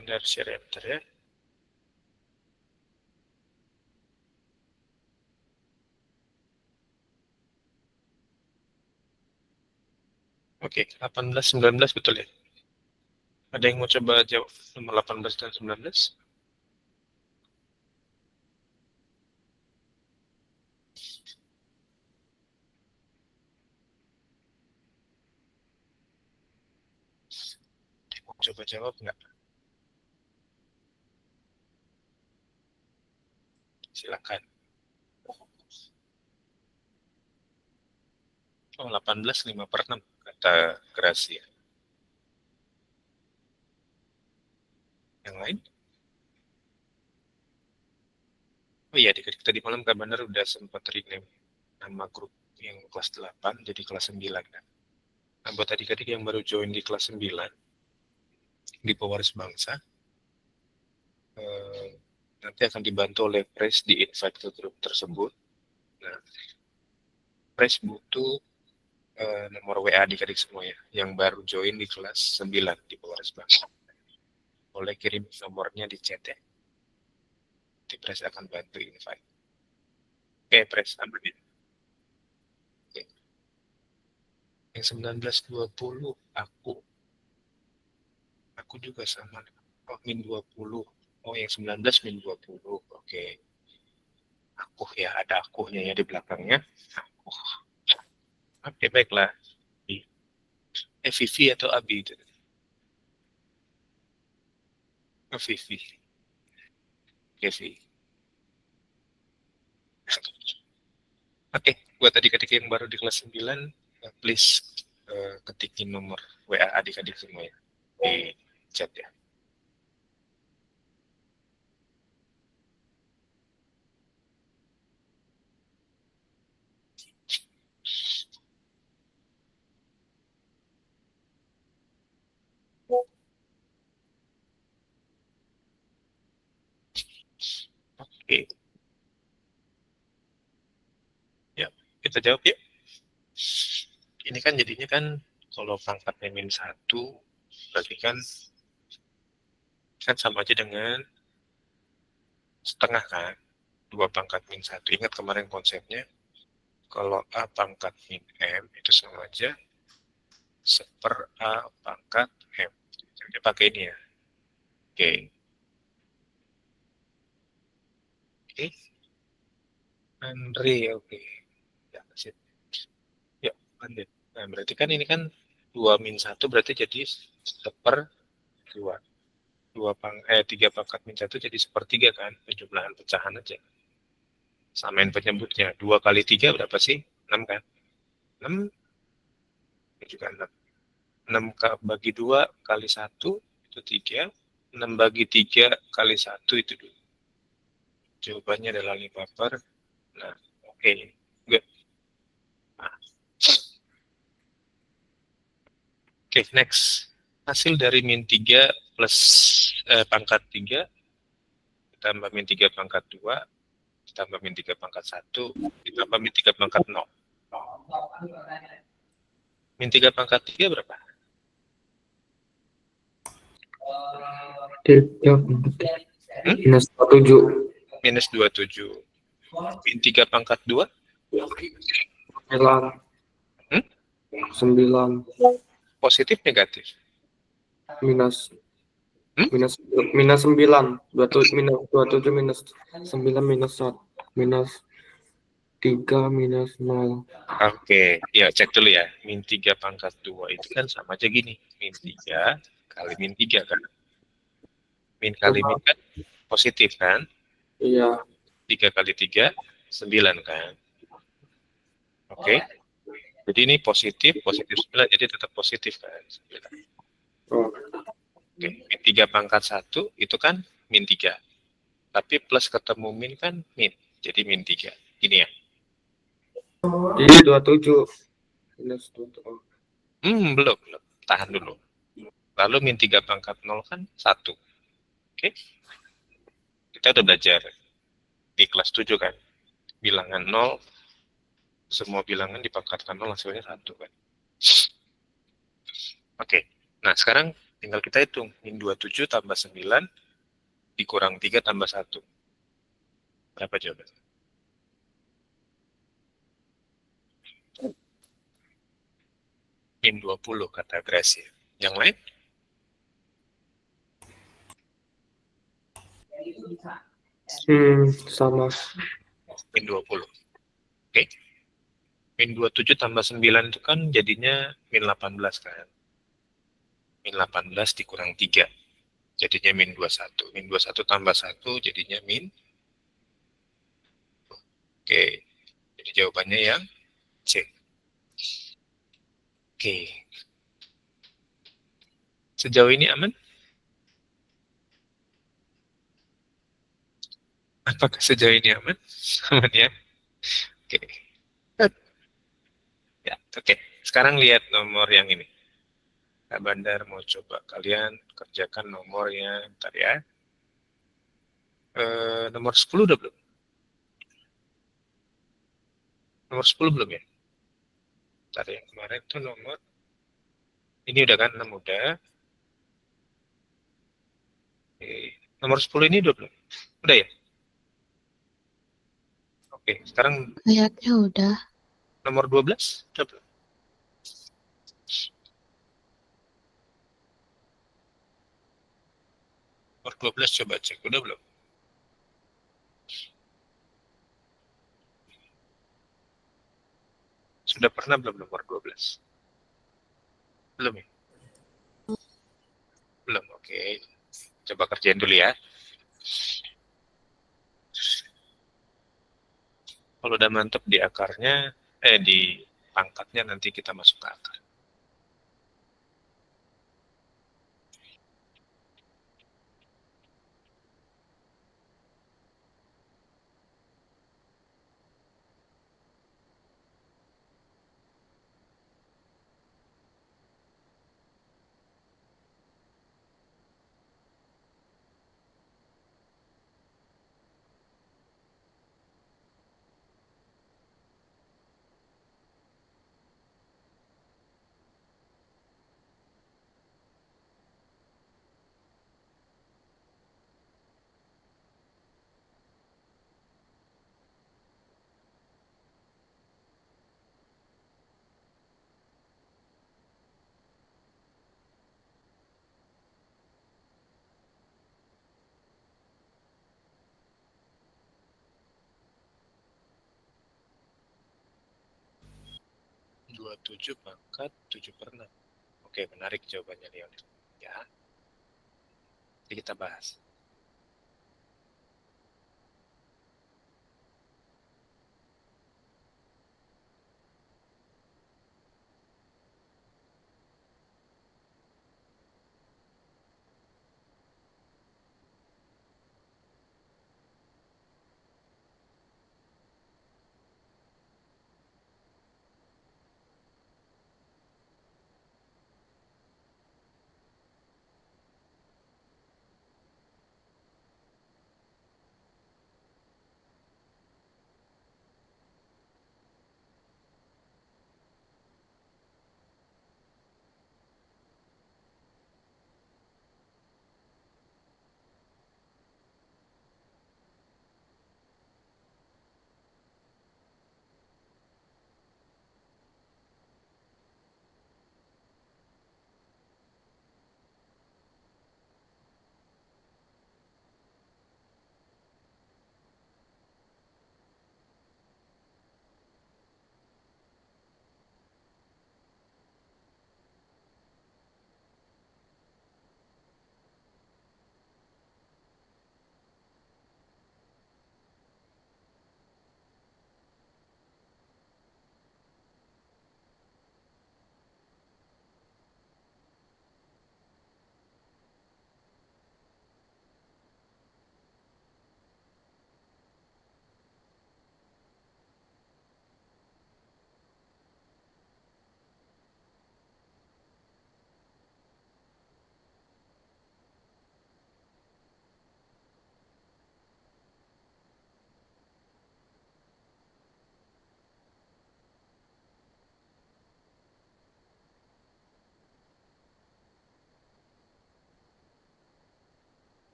Benar, share enter ya. Oke, 18, 19 betul ya? Ada yang mau coba jawab nomor 18 dan 19? Mau coba jawab nggak? Silakan. Oh, 18, 5/6, kata Gracia. Yang lain? Oh iya, adik-adik tadi malam Kak Bandar udah sempat rename nama grup yang kelas 8 jadi kelas 9 kan. Nah, buat adik-adik yang baru join di kelas 9 di Pewaris Bangsa, nanti akan dibantu oleh Pres di invite ke grup tersebut. Nah, Pres butuh nomor WA adik-adik semua ya, yang baru join di kelas 9 di Pewaris Bangsa. Boleh kirim nomornya di chat ya. Nanti Pres akan bantu invite. Oke, Pres, aman. Oke. Yang 1920 aku juga sama. Oh, min 20. Oh, yang 19 min 20. Oke. Aku ya, ada akunya ya di belakangnya. Aku. Oke, baiklah. Vivi atau Abi itu? Vivi. Oke, Vivi. Oke, buat adik-adik yang baru di kelas 9, please ketikin nomor WA adik-adik semua ya di chat ya. Oke. Ya, kita jawab ya. Ini kan jadinya kan kalau pangkatnya min 1, berarti kan sama aja dengan setengah kan. 2 pangkat min 1. Ingat kemarin konsepnya, kalau A pangkat min M itu sama aja seper A pangkat M. Jadi pakai ini ya. Oke. Oke. Andre, oke. Ya, sip. Ya, lanjut. Nah, berarti kan ini kan 2 min 1 berarti jadi seper 2. 3 pangkat min 1 jadi sepertiga kan, penjumlahan pecahan aja. Samain penyebutnya. 2 kali 3 berapa sih? 6 kan? 6 juga 6. 6 bagi 2 kali 1 itu 3. 6 bagi 3 kali 1 itu 2. Jawabannya adalah 5 per. Nah, oke. Good. Nah. Oke, next. Hasil dari min 3 plus pangkat 3 ditambah min 3 pangkat 2 ditambah min 3 pangkat 1 ditambah min 3 pangkat 0. Min 3 pangkat 3 berapa? Minus 27. Minus 27. Min 3 pangkat 2? 9. 9. Positif negatif? Minus 9. Minus 27 minus 9 minus 1 minus 3 minus 0. Oke, ya cek dulu ya. Min 3 pangkat 2 itu kan sama aja gini. Min 3 kali min 3 kan. Min kali min kan positif kan? Iya. 3 kali 3, 9 kan? Oke. Jadi ini positif 9, jadi tetap positif kan? 9. Oke, min 3 pangkat 1 itu kan min 3. Tapi plus ketemu min kan min. Jadi min 3. Gini ya. Jadi 27. Minus 27. Belum. Tahan dulu. Lalu min 3 pangkat 0 kan 1. Oke. Kita udah belajar di kelas 7 kan. Bilangan 0, semua bilangan dipangkatkan 0 hasilnya 1 kan. Oke. Nah, sekarang Tinggal kita hitung, min 27 tambah 9 dikurang 3 tambah 1. Berapa jawabannya? Min 20 kata Gracia. Yang lain? Sama. Min 20. Oke. Min 27 tambah 9 itu kan jadinya min 18 kan. Min 18 dikurang 3. Jadinya min 21. Min 21 tambah 1 jadinya min. Oke. Jadi jawabannya yang C. Oke. Sejauh ini aman? Apakah sejauh ini aman? Aman ya? Oke. Ya, oke. Sekarang lihat nomor yang ini. Kak Bandar mau coba kalian kerjakan nomor yang ntar ya. Nomor 10 udah belum? Nomor 10 belum ya? Ntar yang kemarin tuh nomor ini udah kan 6 udah. Oke. Nomor 10 ini udah belum? Udah ya? Oke, sekarang Kayaknya udah. nomor 12 udah belum? Nomor 12 coba cek, udah belum? Sudah pernah belum nomor 12? Belum ya? Belum, oke. Coba kerjain dulu ya. Kalau udah mantep di akarnya, di pangkatnya nanti kita masuk ke akar. Dua tujuh pangkat 7/6. Oke, menarik jawabannya Leon. Ya, jadi kita bahas.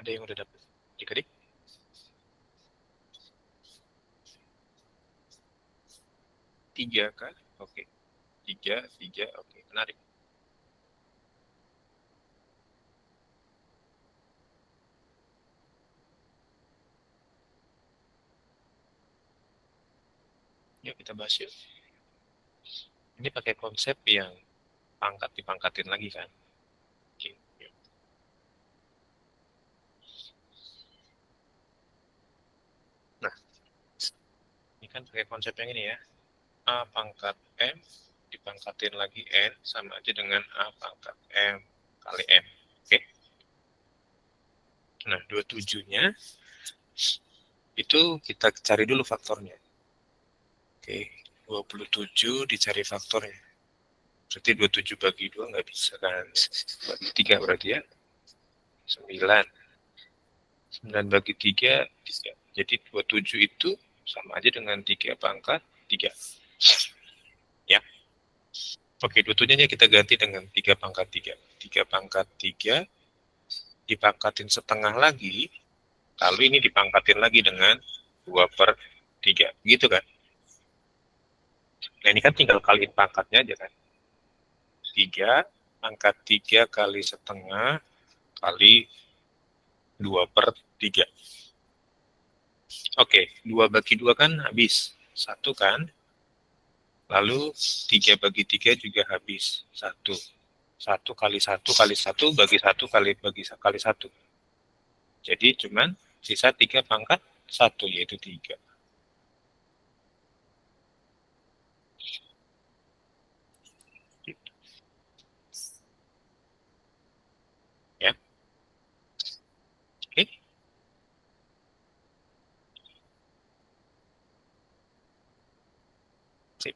Ada yang udah dapat? Adik-adik? Tiga kan? Oke. Tiga, oke. Menarik. Yuk kita bahas yuk. Ini pakai konsep yang pangkat dipangkatin lagi kan? Oke. Yuk. Nah, ini kan pakai konsep yang ini ya. A pangkat M dipangkatin lagi N sama aja dengan A pangkat M kali M. Oke. Nah, 27-nya itu kita cari dulu faktornya. Oke, 27 dicari faktornya. Berarti 27 bagi 2 nggak bisa kan? Bagi 3 berarti ya. 9. 9 bagi 3, 3. Jadi 27 itu sama aja dengan 3 pangkat 3. Ya. Oke, 27-nya kita ganti dengan 3 pangkat 3. 3 pangkat 3 dipangkatin setengah lagi, lalu ini dipangkatin lagi dengan 2 per 3. Gitu kan? Nah, ini kan tinggal kaliin pangkatnya aja kan. 3 pangkat 3 kali setengah kali 2 per 3. Oke, 2 bagi 2 kan habis. 1 kan? Lalu 3 bagi 3 juga habis. 1. 1 kali 1 kali 1 bagi 1 kali 1. Jadi cuman sisa 3 pangkat 1, yaitu 3. Ya. Oke. Sip.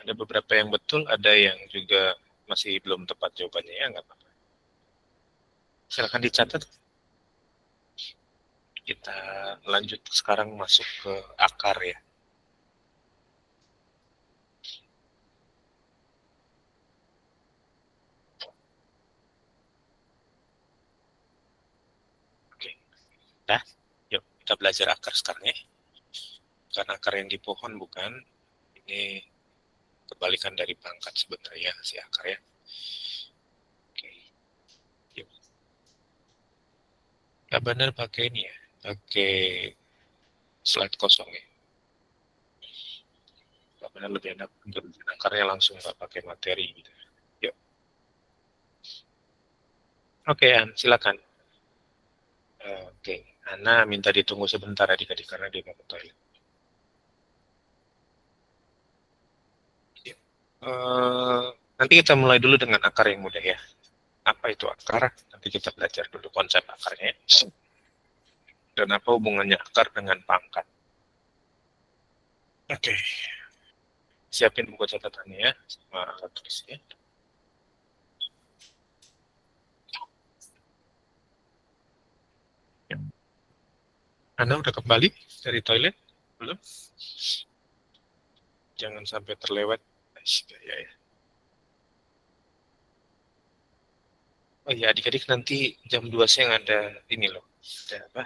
Ada beberapa yang betul, ada yang juga masih belum tepat jawabannya, ya nggak apa-apa. Silakan dicatat. Kita lanjut sekarang masuk ke akar ya. Oke. Nah, yuk kita belajar akar sekarang ya. Bukan akar yang di pohon, bukan. Ini kebalikan dari pangkat sebenarnya si akar ya. Oke. Yuk. Nggak benar pakai ini ya. Pakai slide kosong ya. Nggak benar lebih enak untuk akarnya langsung, nggak pakai materi gitu. Yuk. Oke, An, silakan. Oke, Ana minta ditunggu sebentar adik-adik karena dia mau ke toilet. Nanti kita mulai dulu dengan akar yang mudah ya. Apa itu akar? Nanti kita belajar dulu konsep akarnya. Dan apa hubungannya akar dengan pangkat. Oke. Siapin buku catatannya ya, sama alat tulisnya. Ya. Anda udah kembali dari toilet? Belum? Jangan sampai terlewat. Ya, ya. Oh iya, adik-adik nanti jam 2 siang ada ini loh. Ada apa?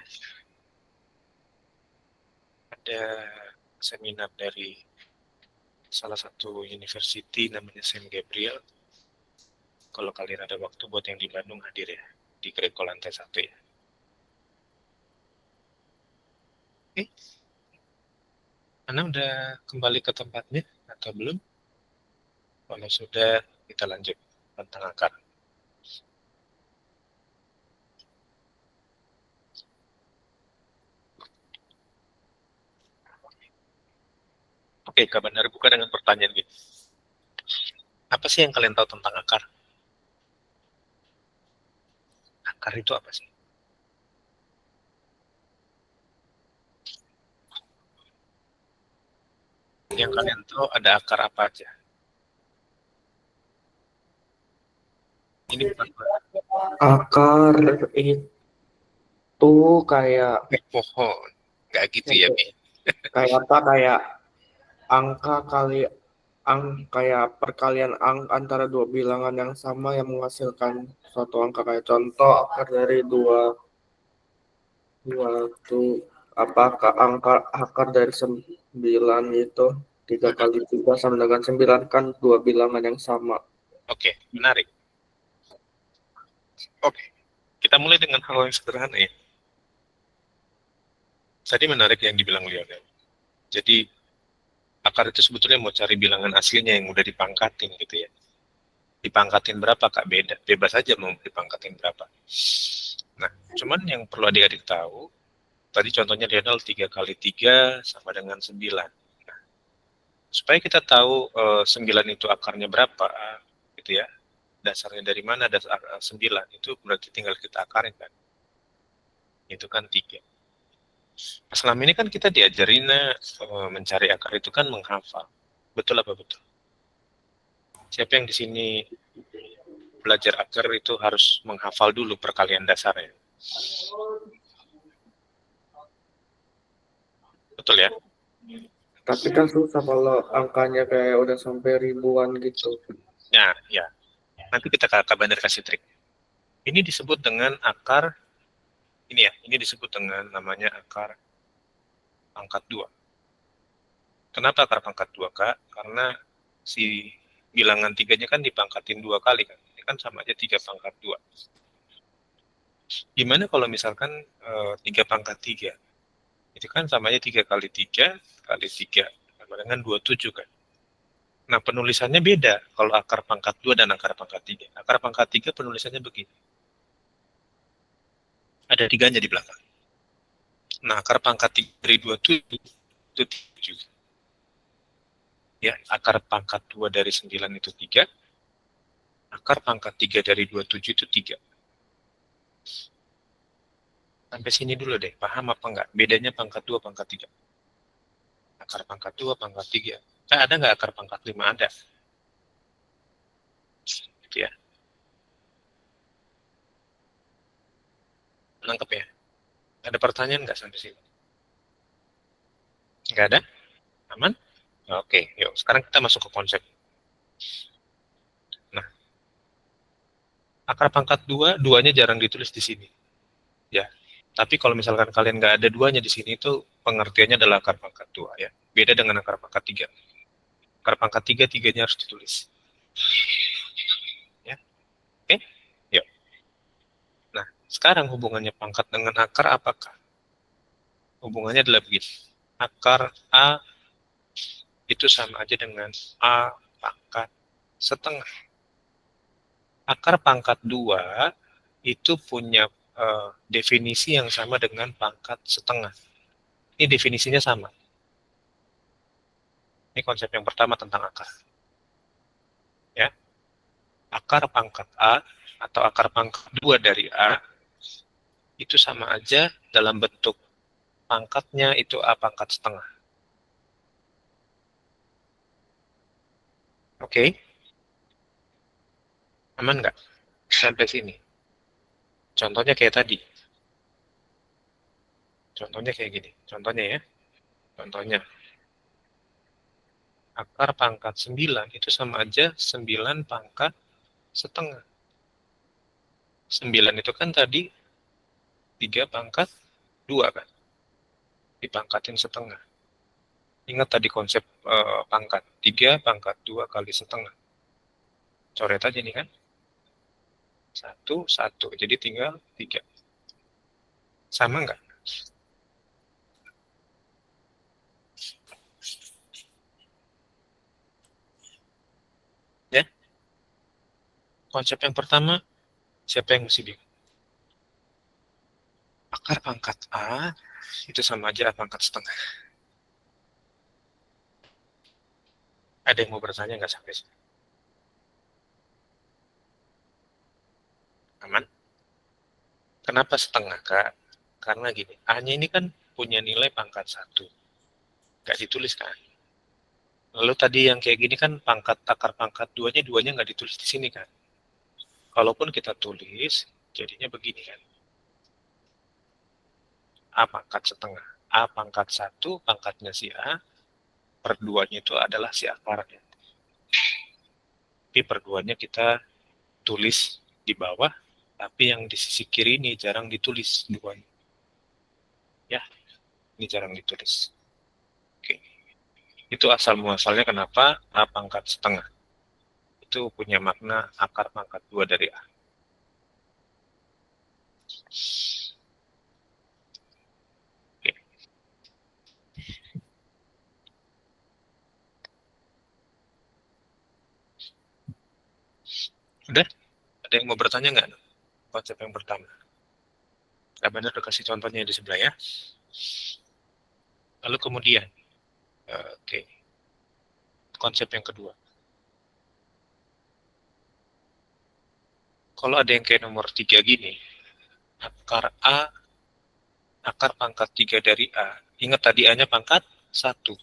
Ada seminar dari salah satu university namanya Saint Gabriel. Kalau kalian ada waktu buat yang di Bandung hadir ya. Di Greko lantai 1 ya. Oke. Anda udah kembali ke tempatnya atau belum? Kalau sudah, kita lanjut tentang akar. Oke, Kak Bandar buka dengan pertanyaan gitu. Apa sih yang kalian tahu tentang akar? Akar itu apa sih? Yang kalian tahu ada akar apa aja? Ini bukan Akar itu kayak pohon. Nggak gitu ya, Mi? kayak apa? Kayak angka kali kayak perkalian antara dua bilangan yang sama yang menghasilkan suatu angka, kayak contoh akar dari 2 Waktu apakah angka akar dari 9 itu 3 kali 3 sama dengan 9 kan dua bilangan yang sama. Oke, menarik. Oke, kita mulai dengan hal yang sederhana ya. Tadi menarik yang dibilang Lionel. Jadi, akar itu sebetulnya mau cari bilangan aslinya yang udah dipangkatin gitu ya. Dipangkatin berapa Kak? Beda. Bebas aja mau dipangkatin berapa. Nah, cuman yang perlu adik-adik tahu, tadi contohnya Lionel 3 kali 3 sama dengan 9. Nah, supaya kita tahu 9 itu akarnya berapa, gitu ya. Dasarnya dari mana, dasar 9, itu berarti tinggal kita akarin kan. Itu kan 3. Selama ini kan kita diajarin mencari akar itu kan menghafal. Betul apa betul? Siapa yang di sini belajar akar itu harus menghafal dulu perkalian dasarnya? Betul ya? Tapi kan susah kalau angkanya kayak udah sampai ribuan gitu. Nah, ya. Nanti kita bener kasih trik. Ini disebut dengan akar, ini ya, ini disebut dengan namanya akar pangkat 2. Kenapa akar pangkat 2, Kak? Karena si bilangan 3-nya kan dipangkatin 2 kali kan. Ini kan sama aja 3 pangkat 2. Gimana kalau misalkan 3 pangkat 3? Itu kan sama aja 3 kali 3 kali 3 sama dengan 27 kan. Nah, penulisannya beda kalau akar pangkat 2 dan akar pangkat 3. Akar pangkat 3 penulisannya begini. Ada 3-nya di belakang. Nah, akar pangkat 3 dari 27 itu 7. Ya, akar pangkat 2 dari 9 itu 3. Akar pangkat 3 dari 27 itu 3. Sampai sini dulu deh, paham apa enggak? Bedanya pangkat 2, pangkat 3. Akar pangkat 2, pangkat 3. Ada nggak akar pangkat 5? Ada. Gitu ya. Nangkep ya? Ada pertanyaan nggak sampai sini? Nggak ada? Aman? Oke, yuk. Sekarang kita masuk ke konsep. Nah, akar pangkat 2, duanya jarang ditulis di sini. Ya. Tapi kalau misalkan kalian nggak ada duanya di sini, itu pengertiannya adalah akar pangkat 2 ya. Beda dengan akar pangkat 3. Akar pangkat 3, tiganya harus ditulis. Ya. Oke? Yuk. Nah, sekarang hubungannya pangkat dengan akar apakah? Hubungannya adalah begini. Akar A itu sama aja dengan A pangkat setengah. Akar pangkat 2 itu punya definisi yang sama dengan pangkat setengah. Ini definisinya sama. Ini konsep yang pertama tentang akar. Ya. Akar pangkat A atau akar pangkat 2 dari A itu sama aja dalam bentuk pangkatnya itu A pangkat setengah. Oke? Aman nggak? Sampai sini. Contohnya kayak tadi. Contohnya kayak gini. Contohnya ya. Contohnya. Akar pangkat 9 itu sama aja 9 pangkat setengah. 9 itu kan tadi 3 pangkat 2 kan. Dipangkatin setengah. Ingat tadi konsep pangkat. 3 pangkat 2 kali setengah. Coret aja nih kan. 1, 1. Jadi tinggal 3. Sama nggak? Ya. Konsep yang pertama, siapa yang mesti bingung? Akar pangkat A itu sama aja A pangkat setengah. Ada yang mau bertanya nggak sampai sini? Aman? Kenapa setengah, Kak? Karena gini, A-nya ini kan punya nilai pangkat 1. Nggak ditulis kan? Lalu tadi yang kayak gini kan pangkat akar pangkat 2-nya, 2-nya nggak ditulis di sini kan? Kalaupun kita tulis, jadinya begini kan. A pangkat setengah. A pangkat 1, pangkatnya si A, per 2-nya itu adalah si akarnya. Tapi per 2-nya kita tulis di bawah, tapi yang di sisi kiri ini jarang ditulis 2-nya. Ya, ini jarang ditulis. Oke. Itu asal muasalnya kenapa A pangkat setengah. Itu punya makna akar pangkat 2 dari A. Oke. Udah? Ada yang mau bertanya nggak? Konsep yang pertama. Benar udah kasih contohnya di sebelah ya. Lalu kemudian, oke, konsep yang kedua. Kalau ada yang kayak nomor 3 gini, akar pangkat 3 dari A. Ingat tadi A-nya pangkat 1.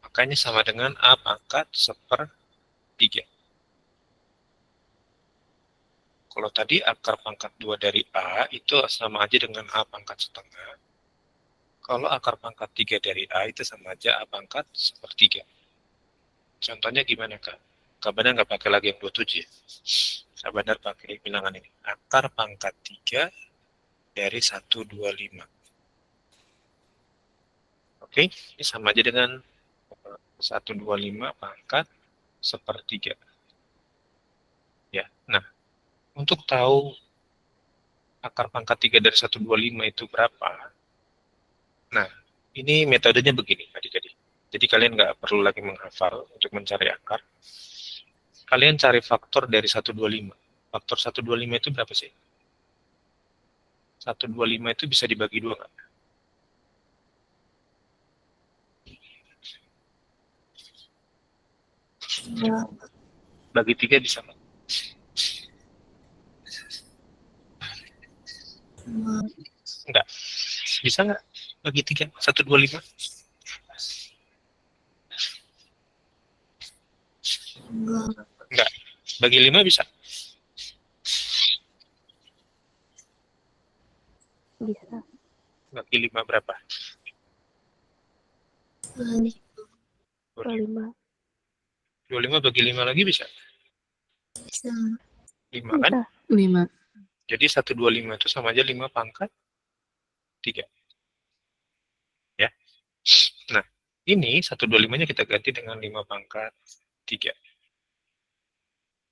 Makanya sama dengan A pangkat 1/3. Kalau tadi akar pangkat 2 dari A itu sama aja dengan A pangkat setengah. Kalau akar pangkat 3 dari A itu sama aja A pangkat 1/3. Contohnya gimana, Kak? Kak Bandar nggak pakai lagi yang 27 ya? Kak Bandar pakai bilangan ini. Akar pangkat 3 dari 125. Oke, ini sama aja dengan 125 pangkat 1/3. Ya, nah, untuk tahu akar pangkat 3 dari 125 itu berapa, nah, ini metodenya begini, adik-adik. Jadi kalian nggak perlu lagi menghafal untuk mencari akar. Kalian cari faktor dari 125. Faktor 125 itu berapa sih? 125 itu bisa dibagi 2 nggak? Bagi 3 bisa nggak? Enggak. Bisa nggak bagi 3? 125? Enggak. Bagi 5 bisa? Bisa. Bagi 5 berapa? 25. 25 bagi 5 lagi bisa? Bisa. 5 kan? Bisa. 5. Jadi 125 itu sama aja 5 pangkat 3. Ya. Nah, ini 125-nya kita ganti dengan 5 pangkat 3.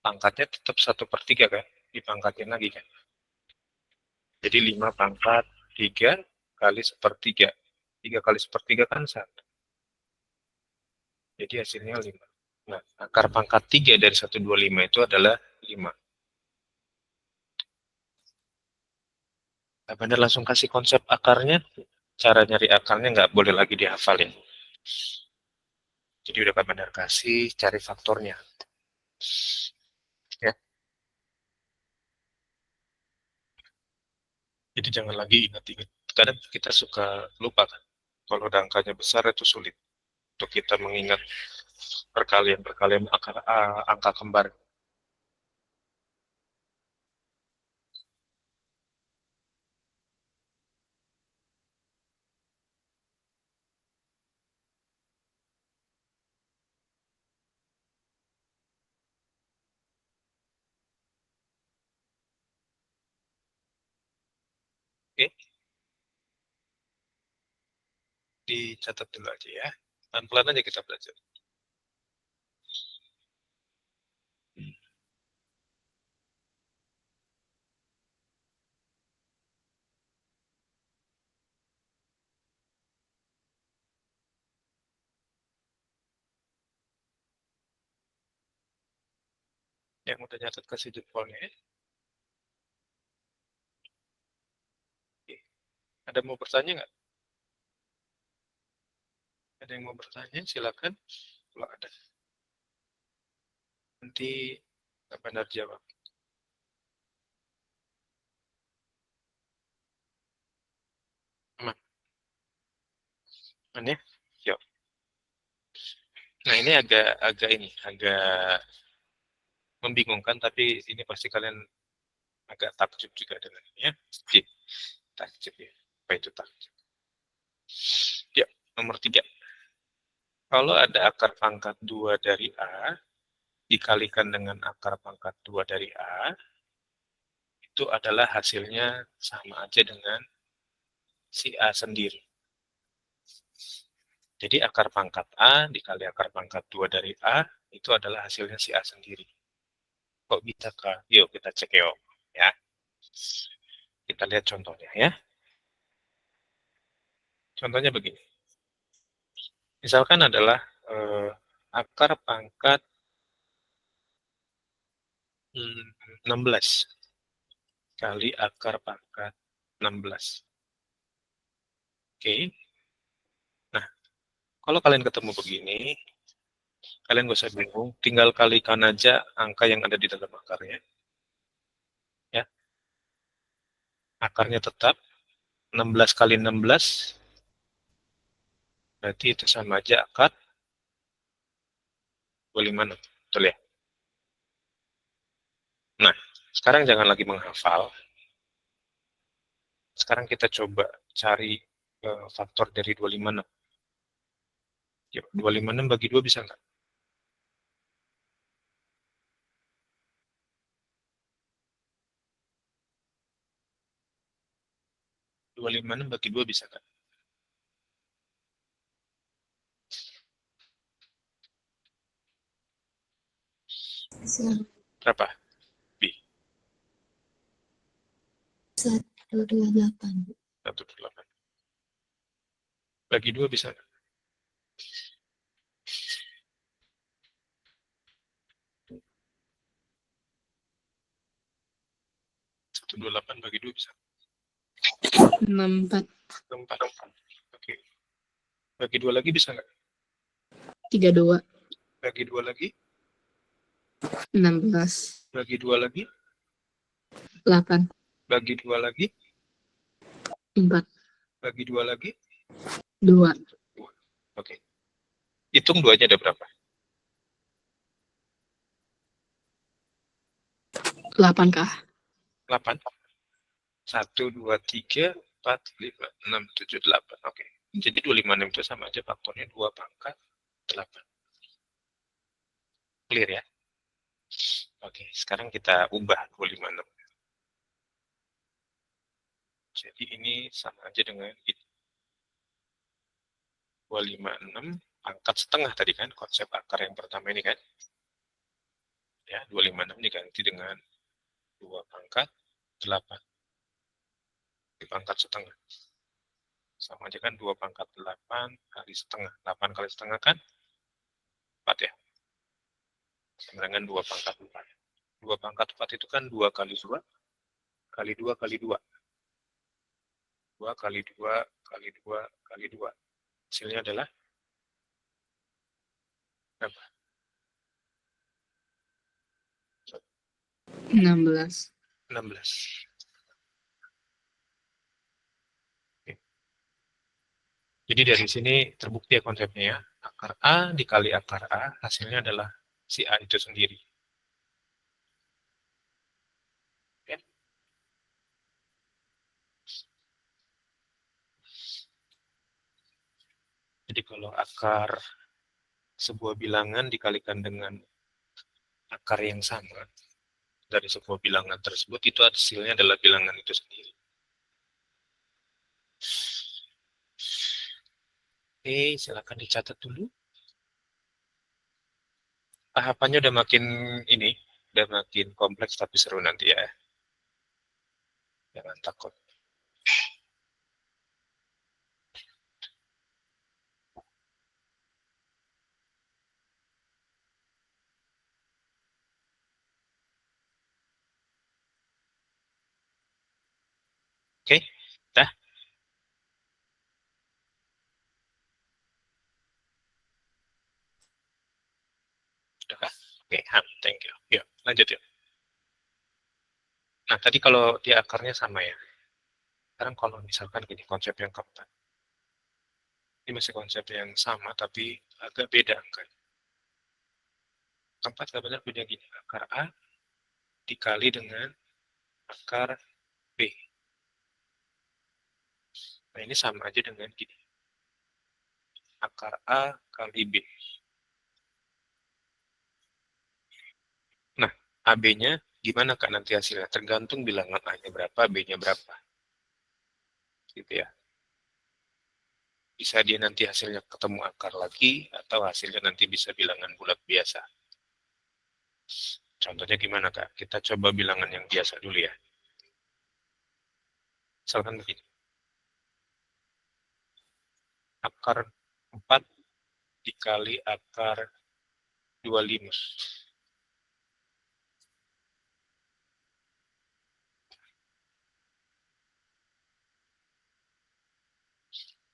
Pangkatnya tetap 1/3 kan? Dipangkatin lagi kan? Jadi 5 pangkat 3 kali 1/3. 3 kali 1/3 kan 1. Jadi hasilnya 5. Nah, akar pangkat 3 dari 125 itu adalah 5. Nah, Bandar langsung kasih konsep akarnya. Cara nyari akarnya nggak boleh lagi dihafalin. Jadi udah Pak Bandar kasih, cari faktornya. Ya. Jadi jangan lagi ingat-ingat. Kadang kita suka lupa kan. Kalau udah angkanya besar itu sulit untuk kita mengingat perkalian-perkalian angka kembar. Oke, dicatat dulu aja ya. Pelan-pelan aja kita belajar. Yang udah nyatat kasih jempolnya ya. Oke. Ada mau bertanya nggak? Ada yang mau bertanya? Silakan. Kalau ada, nanti Pak Bandar jawab. Aman. Aman ya? Yuk. Nah ini agak membingungkan, tapi ini pasti kalian agak takjub juga dengan ini ya. Oke, takjub ya. Apa itu takjub? Ya, nomor 3. Kalau ada akar pangkat 2 dari A, dikalikan dengan akar pangkat 2 dari A, itu adalah hasilnya sama aja dengan si A sendiri. Jadi akar pangkat A dikali akar pangkat 2 dari A, itu adalah hasilnya si A sendiri. Kok bisa, Kak? Yuk kita cek yuk. Ya. Kita lihat contohnya ya. Contohnya begini. Misalkan adalah akar pangkat 16 kali akar pangkat 16. Oke. Nah, kalau kalian ketemu begini, kalian gak usah bingung, tinggal kalikan aja angka yang ada di dalam akarnya. Ya. Akarnya tetap 16 kali 16, berarti itu sama aja akar 25. Betul ya? Nah, sekarang jangan lagi menghafal. Sekarang kita coba cari faktor dari 256. Yuk, 256 bagi 2 bisa nggak? 256 bagi 2 bisa nggak? Bisa. Berapa? B. 128. 128. Bagi 2 bisa nggak? 128 bagi 2 bisa. 64. 4. Oke. Bagi 2 lagi bisa nggak? 32. Bagi 2 lagi? 16. Bagi 2 lagi? 8. Bagi 2 lagi? 4. Bagi 2 lagi? 2. Oke. Hitung 2-nya ada berapa? 8 kah? 8. 1, 2, 3, 4, 5, 6, 7, 8. Oke. Jadi 256 itu sama aja faktornya 2 pangkat 8. Clear ya? Oke, sekarang kita ubah 256. Jadi ini sama aja dengan 256 pangkat setengah tadi kan, konsep akar yang pertama ini kan. Ya, 256 diganti dengan 2 pangkat 8. Di pangkat setengah. Sama aja kan 2 pangkat 8 kali setengah. 8 kali setengah kan 4 ya. Sama dengan 2 pangkat 4. 2 pangkat 4 itu kan 2 kali 2 kali 2 kali 2. 2 kali 2 kali 2 kali 2. Hasilnya adalah berapa? 16. 16. Oke. Jadi dari sini terbukti ya konsepnya ya. Akar A dikali akar A, hasilnya adalah si A itu sendiri. Ya. Jadi kalau akar sebuah bilangan dikalikan dengan akar yang sama dari sebuah bilangan tersebut, itu hasilnya adalah bilangan itu sendiri. Oke, silakan dicatat dulu. Tahapannya udah makin ini, udah makin kompleks tapi seru nanti ya. Jangan takut. Oke, dah. Sudah kah? Oke, thank you. Yuk, lanjut yuk. Nah, tadi kalau dia akarnya sama ya. Sekarang kalau misalkan gini, konsep yang keempat. Ini masih konsep yang sama, tapi agak beda angka. Keempat gak benar punya gini, akar A dikali dengan akar B. Nah, ini sama aja dengan gini. Akar A kali B. Nah, AB-nya gimana Kak nanti hasilnya? Tergantung bilangan A-nya berapa, B-nya berapa. Gitu ya. Bisa dia nanti hasilnya ketemu akar lagi, atau hasilnya nanti bisa bilangan bulat biasa. Contohnya gimana, Kak? Kita coba bilangan yang biasa dulu ya. Misalkan begini. Akar 4 dikali akar 25.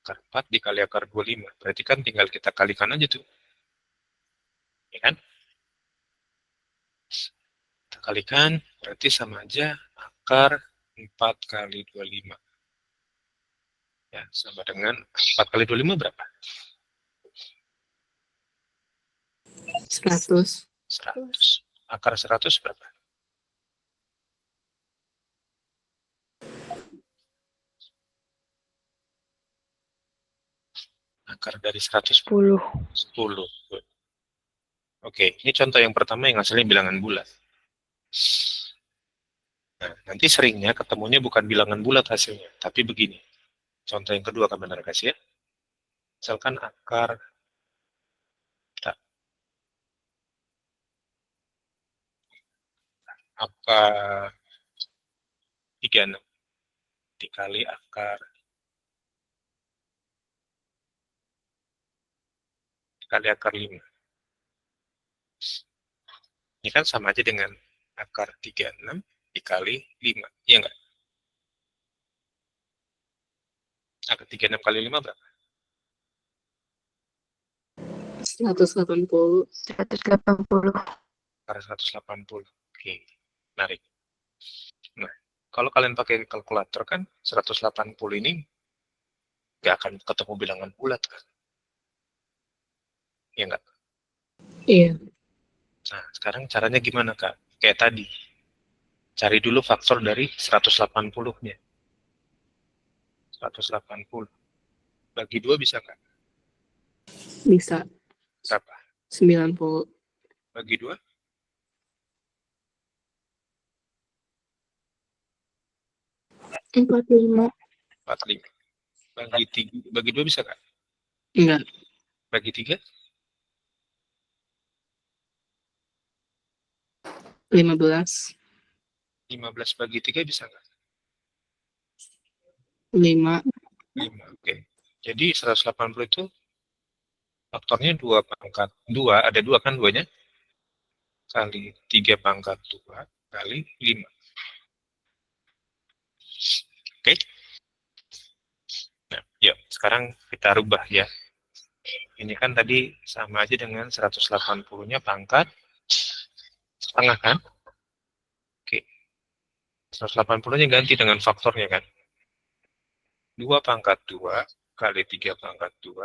Akar 4 dikali akar 25. Berarti kan tinggal kita kalikan aja tuh. Ya kan? Kita kalikan, berarti sama aja akar 4 kali 25. Ya, sama dengan 4 kali 25 berapa? 100. 100. Akar 100 berapa? Akar dari 100 10. 10. Oke, ini contoh yang pertama yang hasilnya bilangan bulat. Nah, nanti seringnya ketemunya bukan bilangan bulat hasilnya, tapi begini. Contoh yang kedua, Kak Benar kasih ya. Misalkan akar akar 36 dikali akar dikali akar 5. Ini kan sama aja dengan akar 36 dikali 5. Iya enggak? Akar 36 kali 5 berapa? 180. 180. Akar 180. Oke, menarik. Nah, kalau kalian pakai kalkulator kan 180 ini nggak akan ketemu bilangan bulat kan? Iya enggak? Iya. Nah, sekarang caranya gimana, Kak? Kayak tadi. Cari dulu faktor dari 180-nya. 180. Bagi 2 bisa nggak? Bisa. Berapa? 90. Bagi 2? 45. 45. Bagi 2 bisa nggak? Enggak. Bagi 3? 15. 15 bagi 3 bisa nggak? 5. 5. Oke. Jadi 180 itu faktornya 2 pangkat 2. Ada 2 kan 2-nya? Kali 3 pangkat 2 kali 5. Oke. Nah, yuk. Sekarang kita rubah ya. Ini kan tadi sama aja dengan 180-nya pangkat setengah kan? Oke. 180-nya ganti dengan faktornya kan? 2 pangkat 2 kali 3 pangkat 2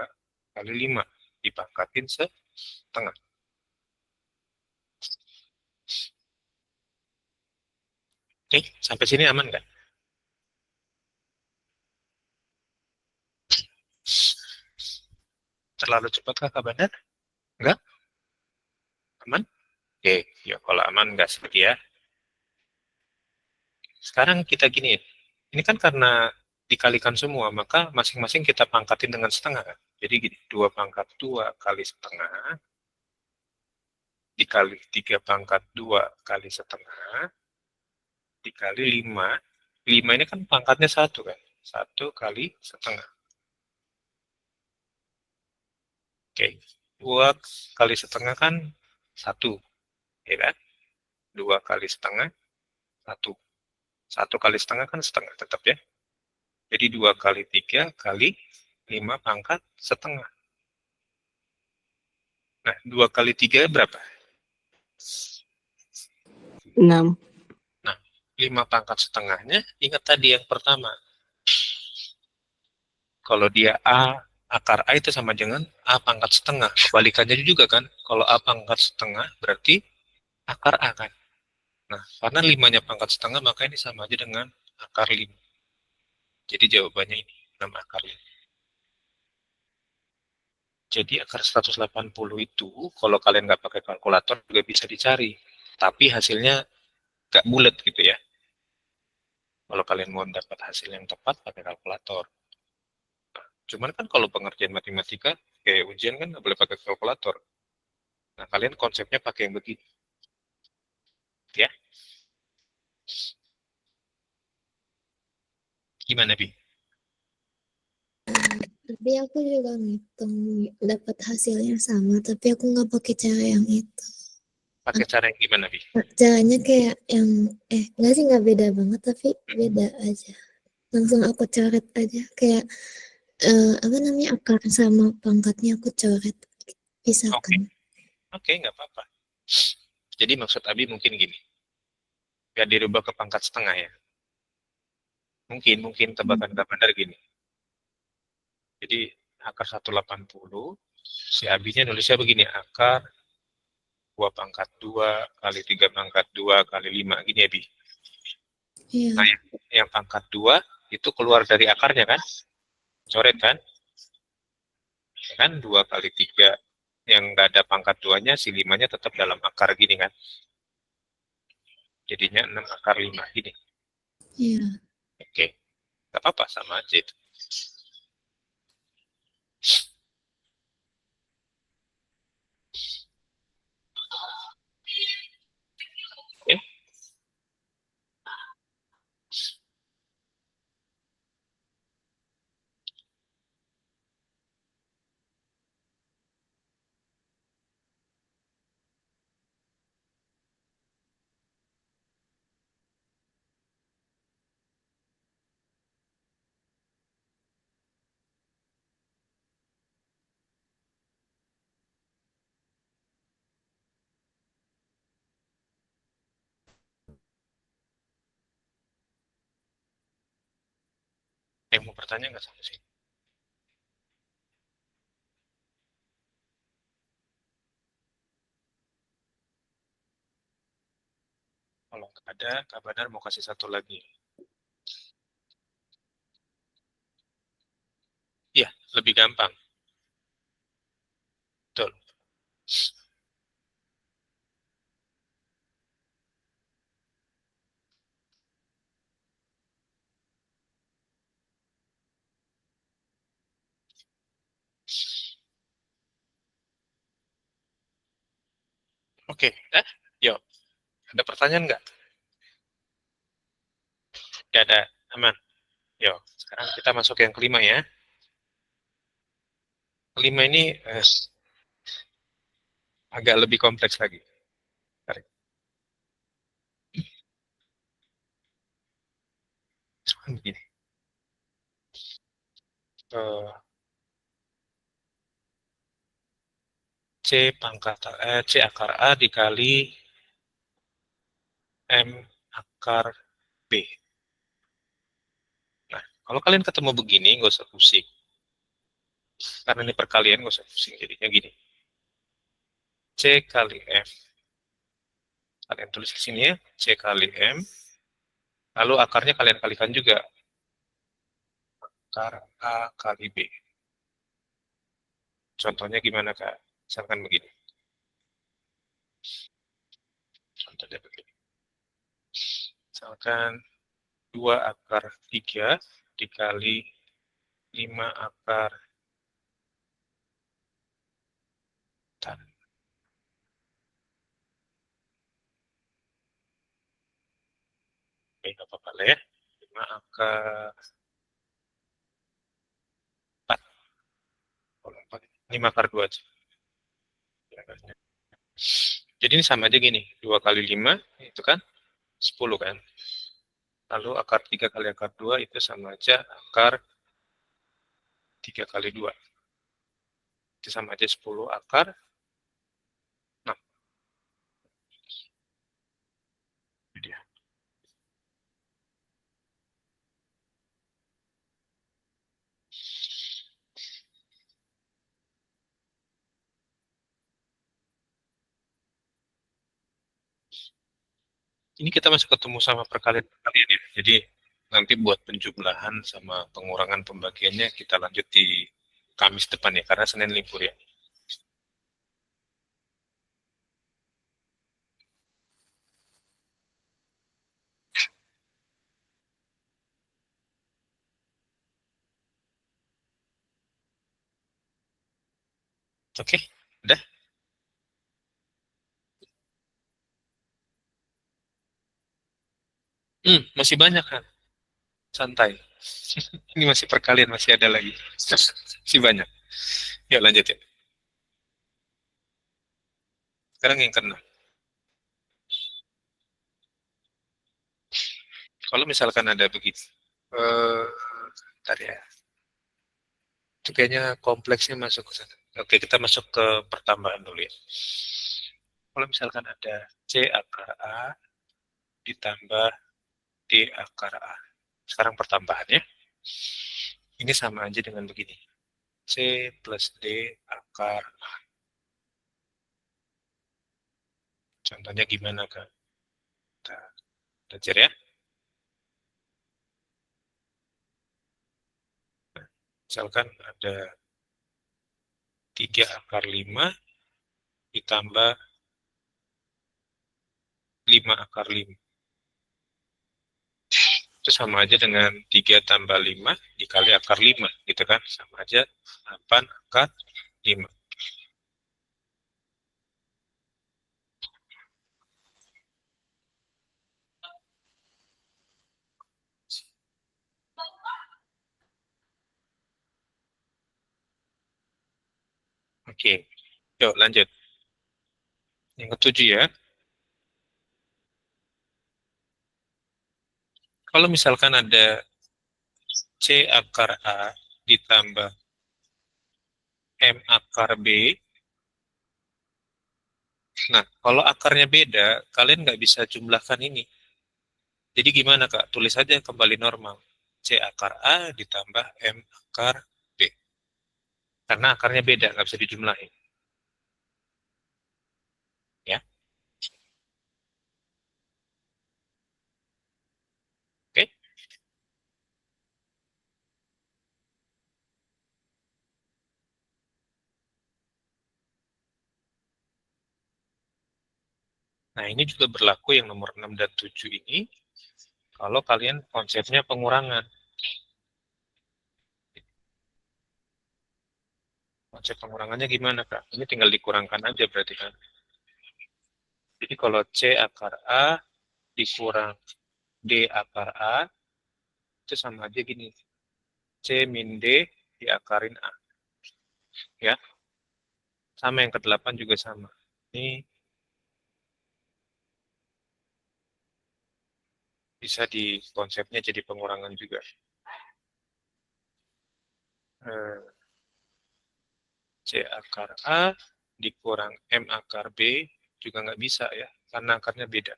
kali 5 dipangkatin setengah. Oke, sampai sini aman nggak? Terlalu cepat Kak Bandar? Enggak? Aman? Oke, ya kalau aman nggak seperti ya. Sekarang kita gini, ini kan karena dikalikan semua, maka masing-masing kita pangkatin dengan setengah kan? Jadi gini, 2 pangkat 2 kali setengah dikali 3 pangkat 2 kali setengah dikali 5. 5 ini kan pangkatnya 1 kan? 1 kali setengah. Oke, 2 kali setengah kan 1, ya kan? 2 kali setengah 1. 1 kali setengah kan setengah tetap ya. Jadi 2 kali 3 kali 5 pangkat setengah. Nah, 2 kali 3 berapa? 6. Nah, 5 pangkat setengahnya, ingat tadi yang pertama. Kalau dia A, akar A itu sama dengan A pangkat setengah. Kebalikannya juga kan, kalau A pangkat setengah berarti akar A kan. Nah, karena 5-nya pangkat setengah, maka ini sama aja dengan akar 5. Jadi jawabannya ini, 6 akar 5. Jadi akar 180 itu, kalau kalian nggak pakai kalkulator juga bisa dicari. Tapi hasilnya nggak bulat gitu ya. Kalau kalian mau dapat hasil yang tepat, pakai kalkulator. Cuman kan kalau pengerjaan matematika, kayak ujian kan nggak boleh pakai kalkulator. Nah, kalian konsepnya pakai yang begitu, ya. Gimana, Bi? Tapi aku juga ngitung dapat hasilnya sama, tapi aku nggak pakai cara yang itu. Pakai cara yang gimana, Bi? Caranya kayak yang nggak sih, nggak beda banget, tapi beda aja. Langsung aku coret aja kayak apa namanya, akar sama pangkatnya aku coret, Oke, pisahkan. oke, nggak apa-apa. Jadi maksud Abi mungkin gini, biar dirubah ke pangkat setengah ya. Mungkin tebakan nggak benar gini. Jadi akar 180, si Abinya nulisnya begini, akar 2 pangkat 2 kali 3 pangkat 2 kali 5, gini ya, Bi. Iya. Nah, yang pangkat 2 itu keluar dari akarnya kan? Coret kan? Ya kan 2 kali 3 yang nggak ada pangkat 2-nya, si 5-nya tetap dalam akar gini kan? Jadinya 6 akar 5 gini. Iya. Oke, nggak apa-apa, sama aja itu. Oke. Yang mau bertanya nggak sama sih? Kalau nggak ada, Kak Badar mau kasih satu lagi. Iya, lebih gampang. Betul. Oke, yuk. Ada pertanyaan nggak? Nggak ada, aman. Yuk, sekarang kita masuk yang kelima ya. Kelima ini agak lebih kompleks lagi. Tarik. Cuman begini. Eh, C akar A dikali M akar B. Nah, kalau kalian ketemu begini, nggak usah pusing. Karena ini perkalian, nggak usah pusing. Jadinya gini. C kali M. Kalian tulis di sini ya. C kali M. Lalu akarnya kalian kalikan juga. Akar A kali B. Contohnya gimana, Kak? Misalkan begini. Contohnya begini. Misalkan 2 akar 3 dikali 5 akar tan. Oke, nggak apa-apa lah ya. 5 akar 4. 5 akar 2 aja. Jadi ini sama aja gini. 2 kali 5 itu kan 10 kan. Lalu akar 3 kali akar 2 itu sama aja akar 3 kali 2. Itu sama aja 10 akar 6. Itu dia. Ini kita masih ketemu sama perkalian-perkalian ya. Jadi nanti buat penjumlahan sama pengurangan pembagiannya kita lanjut di Kamis depan ya, karena Senin libur ya. Oke, udah. Masih banyak kan? Santai. Ini masih perkalian, masih ada lagi. Masih banyak. Yuk lanjut ya. Sekarang yang keenam. Kalau misalkan ada begitu, bentar ya. Itu kayaknya kompleksnya masuk ke sana. Oke, kita masuk ke pertambahan dulu ya. Kalau misalkan ada C akar A ditambah D akar A. Sekarang pertambahannya. Ini sama aja dengan begini. C plus D akar A. Contohnya gimana, Kak? Kita belajar ya. Misalkan ada 3 akar 5 ditambah 5 akar 5. Itu sama aja dengan 3 tambah 5 dikali akar 5, gitu kan? Sama aja 8 akar 5. Oke, yuk lanjut. Yang ketujuh ya. Kalau misalkan ada C akar A ditambah M akar B, nah kalau akarnya beda, kalian nggak bisa jumlahkan ini. Jadi gimana Kak? Tulis saja kembali normal. C akar A ditambah M akar B. Karena akarnya beda, nggak bisa dijumlahin. Ya. Oke. Nah, ini juga berlaku yang nomor 6 dan 7 ini. Kalau kalian konsepnya pengurangan. Konsep pengurangannya gimana, Kak? Ini tinggal dikurangkan aja berarti kan. Jadi kalau C akar A dikurang D akar A, itu sama aja gini. C min D diakarin A. Ya. Sama yang ke-8 juga sama. Ini bisa di konsepnya jadi pengurangan juga. C akar A dikurang M akar B juga nggak bisa ya, karena akarnya beda.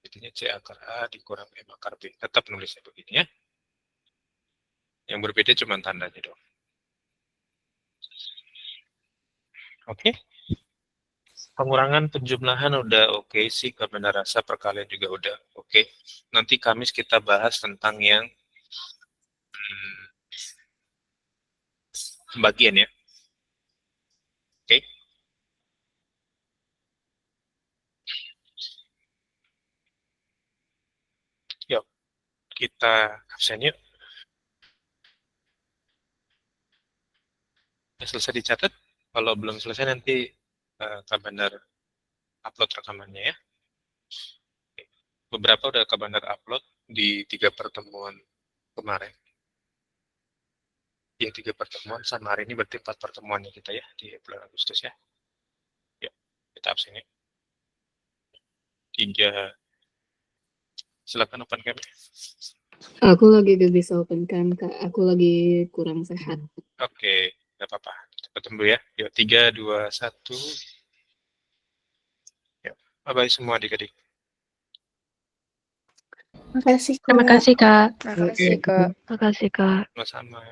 Jadinya C akar A dikurang M akar B. Tetap nulisnya begini ya. Yang berbeda cuma tandanya doang. Oke. Pengurangan penjumlahan udah oke sih, kebenaran rasa perkalian juga udah oke. Nanti Kamis kita bahas tentang yang pembagian ya. Oke. Yuk, kita absen yuk. Selesai dicatat. Kalau belum selesai nanti Kak Bandar upload rekamannya ya. Beberapa udah Kak Bandar upload di 3 pertemuan kemarin. Ya 3 pertemuan sama hari ini berarti 4 pertemuannya kita ya di bulan Agustus ya. Yuk, kita absen ya. 3. Silakan open cam. Aku lagi gak bisa open cam, Kak. Aku lagi kurang sehat. Oke, nggak apa-apa. Cepat tunggu ya. Yuk, 3, 2, 1. Yuk, bye-bye semua adik-adik. Makasih, Terima kasih, Kak. Makasih, Kak. Terima kasih, Kak. Sama-sama.